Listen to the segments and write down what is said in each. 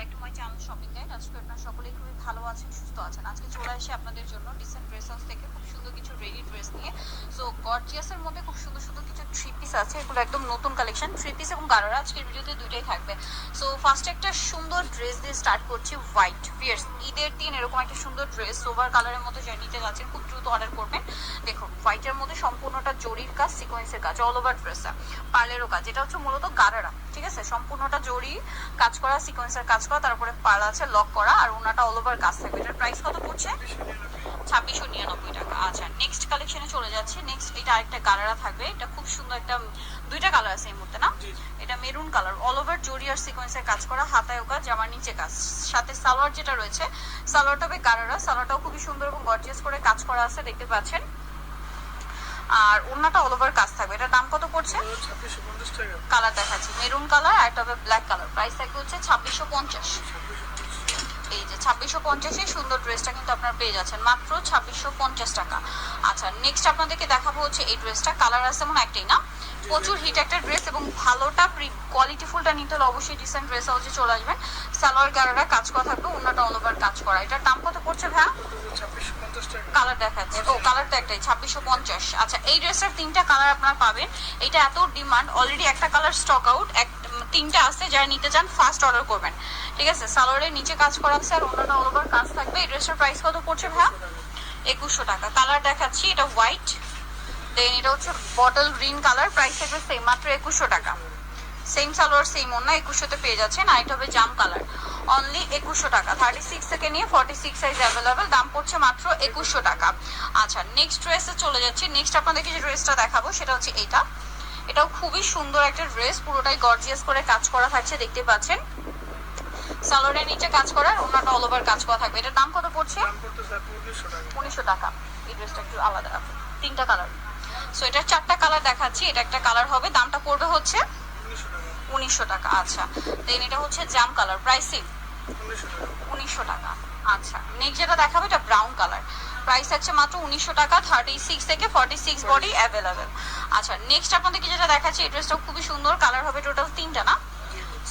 Back to my channel shopping guide. আজকে আপনারা সকলেই খুবই ভালো আছেন, সুস্থ আছেন। আজকে চলে আসি আপনাদের জন্য ডিসেন্ট ড্রেস হাউস থেকে খুব সুন্দর কিছু রেডি ড্রেস নিয়ে। সো গর্জিয়াসের মধ্যে খুব সুন্দর সুন্দর কিছু থ্রি পিস আছে, এগুলো একদম নতুন কালেকশন। থ্রি পিস এবং গারারা আজকের ভিডিওতে দুইটাই থাকবে। সো ফার্স্টে একটা সুন্দর ড্রেস দিয়ে স্টার্ট করছি, হোয়াইট পিয়ার্স। ঈদের দিন এরকম একটা সুন্দর ড্রেস সোভার কালারের মধ্যে যা নিতে যাচ্ছেন খুব দ্রুত অর্ডার করবেন। দেখুন হোয়াইটের মধ্যে সম্পূর্ণটা জরির কাজ, সিকোয়েন্সের কাজ, অল ওভার ড্রেসটা পার্লেরও কাজ। এটা হচ্ছে মূলত গারারা, ঠিক আছে? সম্পূর্ণটা জরি কাজ করা, সিকোয়েন্সের কাজ করা, তারপরে পার্ল আছে লক করা, আর ওনাটা অল ওভার কাজ থাকবে। এটার প্রাইস কত পড়ছে? 2699 টাকা। আচ্ছা, নেক্সট কালেকশনে চলে যাচ্ছে। নেক্সট এটা আরেকটা গারারা থাকবে, এটা খুব সুন্দর একটা, দুইটা কালার আছে এই মুহূর্তে না? এটা মেরুন কালার, অল ওভার জরি আর সিকোয়েন্সের কাজ করা, হাতায়ও কাজ, জামার নিচে কাজ, সাথে সালোয়ার যেটা রয়েছে সালোয়ারটা হবে গারারা। সালোয়ারটাও খুবই সুন্দর এবং গর্জিয়াস করে কাজ করা আছে, দেখতে পাচ্ছেন। আর ওন্নাটা অল ওভার কাজ থাকবে। এটার দাম কত পড়ছে? 2650 টাকা। কালার দেখাচ্ছি, মেরুন কালার আর একটা হবে ব্ল্যাক কালার। প্রাইস থাকবে হচ্ছে 2650। এই যে 2650 সুন্দর ড্রেসটা কিন্তু আপনারা পেয়ে যাচ্ছেন মাত্র 2650 টাকা। আচ্ছা, নেক্সট আপনাদেরকে দেখাবো হচ্ছে এই ড্রেসটা। কালার আছে মনে একটাই না? প্রচুর হিট একটা ড্রেস এবং ভালোটা কোয়ালিটিফুলটা নিতে হলে অবশ্যই ডিসেন্ট ড্রেস হাউসে চলে আসবেন। সালোয়ার গারারা কাজ করা থাকবে, ওন্নাটা অল ওভার কাজ করা। এটার দাম কত পড়ছে ভাইয়া? 2650 টাকা। কালার দেখাচ্ছে, ও কালার তো একটাই, 2650। আচ্ছা, এই ড্রেসটার তিনটা কালার আপনারা পাবেন। এটা এত ডিমান্ড, অলরেডি একটা কালার স্টক আউট, তিনটা আছে। যারা নিতে চান ফার্স্ট অর্ডার করবেন, ঠিক আছে? সালোয়ারের নিচে কাজ করা আছে আর ওন্নাটা অল ওভার কাজ থাকবে। এই ড্রেসটার প্রাইস কত পড়ছে ভাইয়া? 2100 টাকা। কালার দেখাচ্ছি, এটা হোয়াইট, দেন এটা হচ্ছে বটল গ্রিন কালার। প্রাইস থাকবে সেম, মাত্র 2100 টাকা। সেম সালোয়ার সেম ওন্না, 2100তে পেয়ে যাচ্ছেন। আর এটা হবে জাম কালার, অনলি 2100 টাকা। 36 থেকে নিয়ে 46 সাইজ অ্যাভেলেবেল, দাম পড়ছে মাত্র 2100 টাকা। আচ্ছা, নেক্সট ড্রেসে চলে যাচ্ছি। নেক্সট আপনাদেরকে যে ড্রেসটা দেখাবো সেটা হচ্ছে এইটা। এটাও খুবই সুন্দর একটা ড্রেস, পুরোটাই গর্জিয়াস করে কাজ করা থাকছে, দেখতে পাচ্ছেন। সালোয়ারের নিচে কাজ করা, ওন্নাটা অল ওভার কাজ করা থাকবে। এটার দাম কত পড়ছে? দাম পড়তেছে 1900 টাকা। 1900 টাকা। এই ড্রেসটা একটু আলাদা, তিনটা কালার। সো এটার চারটা কালার দেখাচ্ছি, এটা একটা কালার হবে, দামটা পড়বে হচ্ছে 1900 টাকা। আচ্ছা, দেন এটা হচ্ছে জাম কালার, প্রাইসিং 1900 টাকা। আচ্ছা, নেক্সট যেটা দেখাবো এটা ব্রাউন কালার, প্রাইস আছে মাত্র 1900 টাকা। 36 থেকে 46 বডি অ্যাভেলেবেল। আচ্ছা, নেক্সট আপনাদেরকে যেটা দেখাচ্ছি, এই ড্রেসটাও খুবই সুন্দর। কালার হবে টোটাল তিনটা না?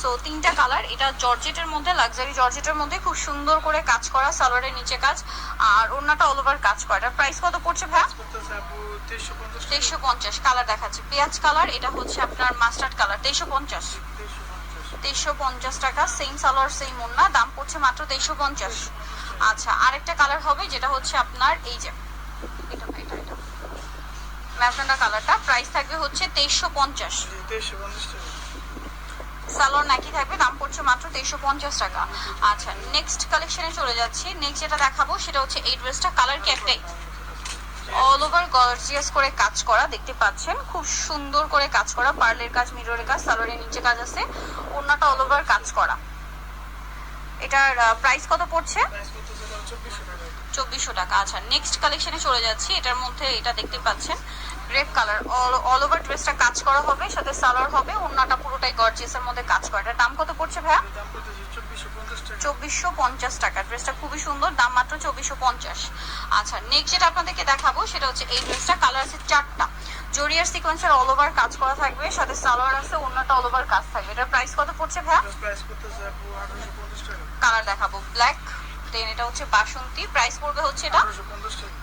সো তিনটা কালার। এটা জর্জেটের মধ্যে, লাক্সারি জর্জেটের মধ্যে খুব সুন্দর করে কাজ করা, সালোয়ারের নিচে কাজ আর ওন্নাটা অল ওভার কাজ করা। এটার প্রাইস কত পড়ছে ভাই? 2350। কালার দেখাচ্ছি, পেঁয়াজ কালার, এটা হচ্ছে আপনার মাস্টার্ড কালার। 2350 টাকা। সেম সালোয়ার সেম ওন্না, দাম পড়ছে মাত্র 2350। আচ্ছা, আরেকটা কালার হবে যেটা হচ্ছে আপনার এই যে এটা ল্যাভেন্ডার কালারটা, প্রাইস থাকবে হচ্ছে 2350। সালোয়ার নাকি থাকবে, দাম পড়ছে মাত্র 2350 টাকা। আচ্ছা, নেক্সট কালেকশনে চলে যাচ্ছি। নেক্সট যেটা দেখাবো সেটা হচ্ছে এই ড্রেসটা। কালার কি একটাই? অল ওভার গর্জিয়াস করে কাজ করা, দেখতে পাচ্ছেন। খুব সুন্দর করে কাজ করা, পার্লের কাজ, মিররের কাজ, সালোয়ারের নিচে কাজ আছে, ওন্নাটা অল ওভার কাজ করা। এটার প্রাইস কত পড়ছে? 2400 টাকা। আচ্ছা, নেক্সট কালেকশনে চলে যাচ্ছি। এটার মধ্যে এটা দেখতে পাচ্ছেন গ্রেপ কালার, অল ওভার ড্রেসটা কাজ করা হবে, সাথে সালোয়ার হবে, ওন্নাটা পুরোটাই গর্জিয়াসের মধ্যে কাজ করা। এটার দাম কত পড়ছে ভাইয়া? 2450 টাকা। ড্রেসটা খুবই সুন্দর, দাম মাত্র 2450। আচ্ছা, নেক্সট যেটা আপনাদেরকে দেখাবো সেটা হচ্ছে এই ড্রেসটা। কালার আছে চারটা, জরিয়ার সিকোয়েন্সের অল ওভার কাজ করা থাকবে, সাথে সালোয়ার আছে, ওন্নাটা অল ওভার কাজ থাকবে। এটার প্রাইস কত পড়ছে ভাইয়া? কালার দেখাবো ব্ল্যাক, দেন এটা হচ্ছে বাসন্তী, প্রাইস পড়বে হচ্ছে এটা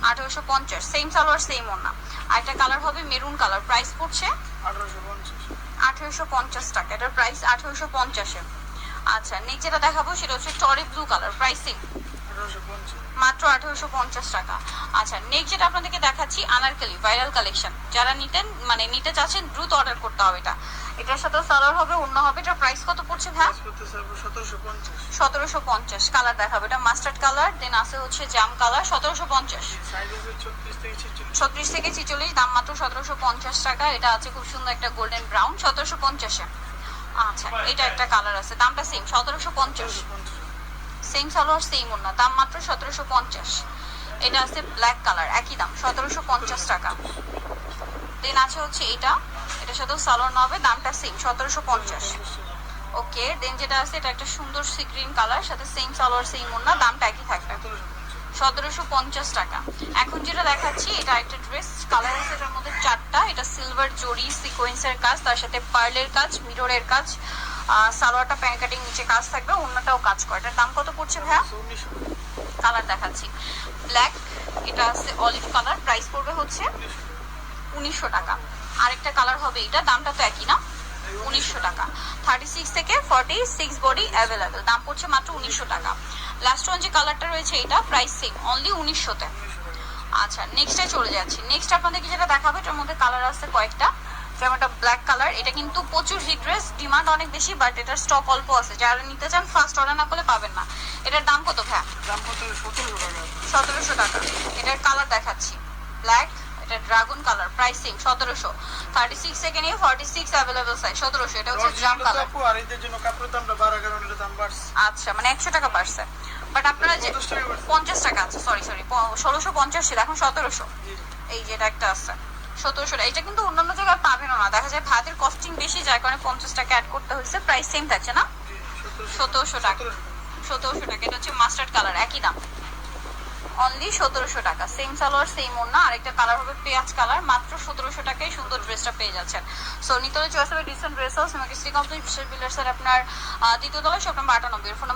1850। সেম সালোয়ার সেম ওন্না। আর একটা কালার হবে মেরুন কালার, প্রাইস পড়ছে 1850 টাকা। এটার প্রাইস 1850-এ। আচ্ছা, নেক্সট যেটা দেখাবো সেটা হচ্ছে টরি ব্লু কালার, প্রাইসিং মাত্র 1850 টাকা। আচ্ছা, নেক্সট যেটা আপনাদেরকে দেখাচ্ছি আনারকলি ভাইরাল কালেকশন। যারা নিতে চাচ্ছেন দ্রুত অর্ডার করতে হবে। এটার সাথে সালোয়ার হবে, ওন্না হবে। এটার প্রাইস কত পড়ছে ভাই? 1750। কালার দেখাবো, এটা মাস্টার্ড কালার, দেন আছে হচ্ছে জাম কালার। 1750, 36 থেকে 46, দাম মাত্র 1750 টাকা। এটা আছে খুব সুন্দর একটা গোল্ডেন ব্রাউন, 1750-এ। আচ্ছা, এটা একটা কালার আছে, দামটা সেম, 1750। সেম সালোয়ার সেম ওন্না, দাম মাত্র 1750। এটা আছে ব্ল্যাক কালার, একই দাম 1750 টাকা। দেন আছে হচ্ছে এটার সাথেও সালোয়ার না হবে, দামটা সেম 1750। ওকে, দেন যেটা আছে এটা একটা সুন্দর সি গ্রিন কালার, সাথে সেম সালোয়ার সেম ওন্না, দামটা একই থাকবে 1750 টাকা। এখন যেটা দেখাচ্ছি এটা একটা ড্রেস, কালার আছে এটার মধ্যে চারটা। এটা সিলভার জরি সিকোয়েন্সের কাজ, তার সাথে পার্লের কাজ, মিররের কাজ, সালোয়ারটা প্যান কাটিং নিচে কাজ থাকবে, অন্যটাও কাজ করে। এটার দাম কত পড়ছে ভাইয়া? 1900 কালার দেখাচ্ছি, ব্ল্যাক, এটা আছে অলিভ কালার, প্রাইস পড়বে হচ্ছে 1900 টাকা। আরেকটা কালার হবে এটা, দামটা তো একই না, 1900 টাকা। 36 থেকে 46 বডি অ্যাভেলেবেল, দাম পড়ছে মাত্র 1900 টাকা। লাস্ট ওয়ান যে কালারটা রয়েছে এটা প্রাইস সেম, অনলি 1900-তে। আচ্ছা নেক্সটে চলে যাচ্ছি। নেক্সট আপনাদেরকে যেটা দেখাবো এটার মধ্যে কালার আছে কয়েকটা, যেমন একটা ব্ল্যাক কালার, এটা কিন্তু প্রচুর হিট ড্রেস, ডিমান্ড অনেক বেশি, বাট এটার স্টক অল্প আছে, যারা নিতে চান ফার্স্ট অর্ডার না করলে পাবেন না। এটার দাম কত ভাইয়া? দাম কত? 1700 টাকা। 1700 টাকা। এটার কালার দেখাচ্ছি, ব্ল্যাক, এটা ড্রাগন কালার, প্রাইস সেম 1700। 36 থেকে নিয়ে 46 অ্যাভেলেবল সাইজ, 1700। এটা হচ্ছে জাম কালার। আপু আর এদের জন্য কাপড়ের দামটা 12 কারণ এর দাম বাড়ছে। আচ্ছা মানে 100 টাকা বাড়ছে, বাট আপনারা যে 50 টাকা বাড়ছে। 50 টাকা আছে, সরি 1650 ছিল, এখন 1700। জি এই যে এটা একটা আছে 1700, এটা কিন্তু অন্যান্য জায়গায় পাবেন না, দেখা যায় ভাতের কস্টিং বেশি, যার কারণে 50 টাকা অ্যাড করতে হয়েছে, প্রাইস সেম থাকছে না, জি 1700 টাকা। 1700 টাকা। এটা হচ্ছে মাস্টার্ড কালার, একই দাম, অনলি 1700 টাকা। সেম সালোয়ার সেম ওড়না, আরেকটা কালার হবে পেঁয়াজ কালার, মাত্র 1700 টাকায় সুন্দর ড্রেসটা পেয়ে যাচ্ছেন। সো নিতলে চয়েস হবে ডিসেন্ট ড্রেস হাউস, আমাকে শ্রী কমপ্লেক্স বিল্ডার্সের আপনার দ্বিতীয় তলায়, শপ নাম্বার 98। ফোন